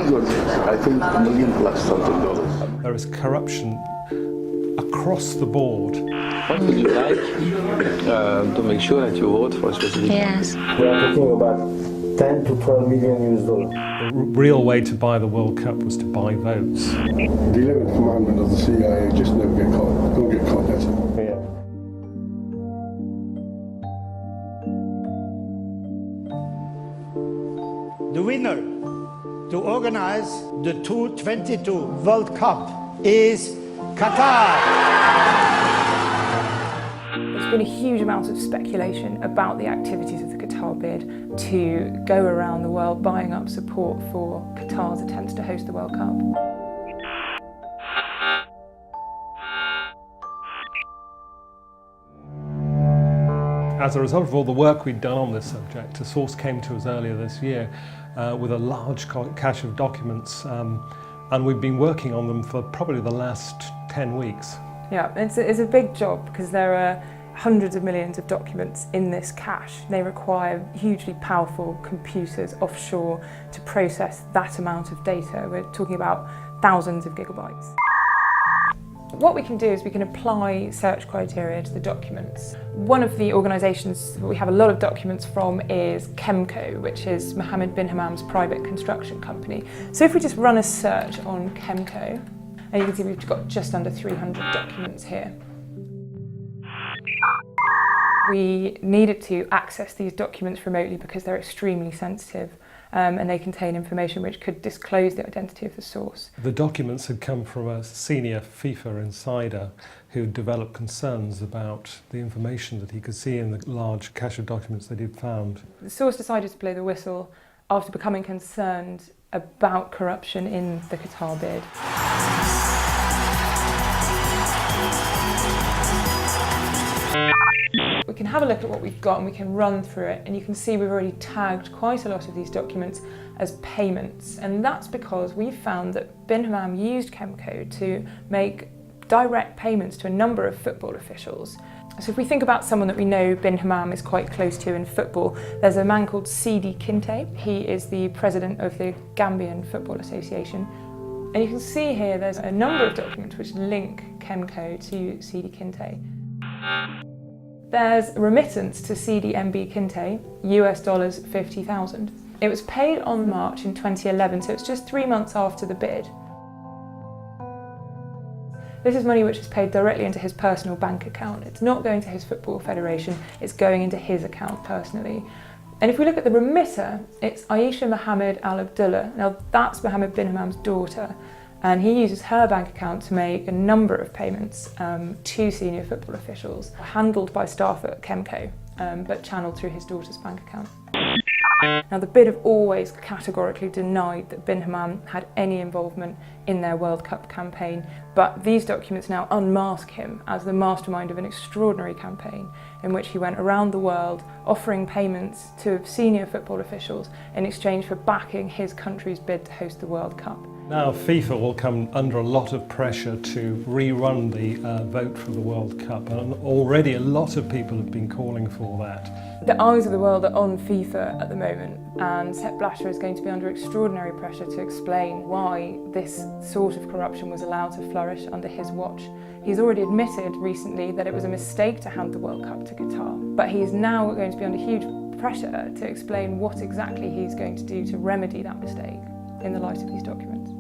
was, I think, $1 million plus something dollars. There is corruption across the board. What would you like to make sure that you vote for a specific? Yes. We are talking about 10 to 12 million US dollars. The real way to buy the World Cup was to buy votes. The 11th commandment of the CIA, just never get caught. Don't get caught, that's it. Yeah. The winner to organize the 2022 World Cup is Qatar. There's been a huge amount of speculation about the activities of the Qatar bid to go around the world buying up support for Qatar's attempts to host the World Cup. As a result of all the work we'd done on this subject, a source came to us earlier this year with a large cache of documents, and we've been working on them for probably the last 10 weeks. Yeah, it's a big job because there are hundreds of millions of documents in this cache. They require hugely powerful computers offshore to process that amount of data. We're talking about thousands of gigabytes. What we can do is we can apply search criteria to the documents. One of the organisations that we have a lot of documents from is Chemco, which is Mohammed bin Hammam's private construction company. So if we just run a search on Chemco, and you can see we've got just under 300 documents here. We needed to access these documents remotely because they're extremely sensitive and they contain information which could disclose the identity of the source. The documents had come from a senior FIFA insider who developed concerns about the information that he could see in the large cache of documents that he'd found. The source decided to blow the whistle after becoming concerned about corruption in the Qatar bid. We can have a look at what we've got and we can run through it, and you can see we've already tagged quite a lot of these documents as payments, and that's because we found that bin Hammam used Chemco to make direct payments to a number of football officials. So if we think about someone that we know bin Hammam is quite close to in football, there's a man called Sidi Kinte. He is the president of the Gambian Football Association. And you can see here there's a number of documents which link Chemco to Sidi Kinte. There's a remittance to CDMB Kinte, US dollars 50,000. It was paid on March in 2011, so it's just 3 months after the bid. This is money which is paid directly into his personal bank account. It's not going to his football federation, it's going into his account personally. And if we look at the remitter, it's Aisha Mohammed Al Abdullah. Now that's Mohammed bin Hammam's daughter, and he uses her bank account to make a number of payments to senior football officials, handled by staff at Chemco, but channeled through his daughter's bank account. Now the bid have always categorically denied that bin Hammam had any involvement in their World Cup campaign, but these documents now unmask him as the mastermind of an extraordinary campaign in which he went around the world offering payments to senior football officials in exchange for backing his country's bid to host the World Cup. Now FIFA will come under a lot of pressure to rerun the vote for the World Cup, and already a lot of people have been calling for that. The eyes of the world are on FIFA at the moment, and Sepp Blatter is going to be under extraordinary pressure to explain why this sort of corruption was allowed to flourish under his watch. He's already admitted recently that it was a mistake to hand the World Cup to Qatar, but he's now going to be under huge pressure to explain what exactly he's going to do to remedy that mistake in the light of these documents.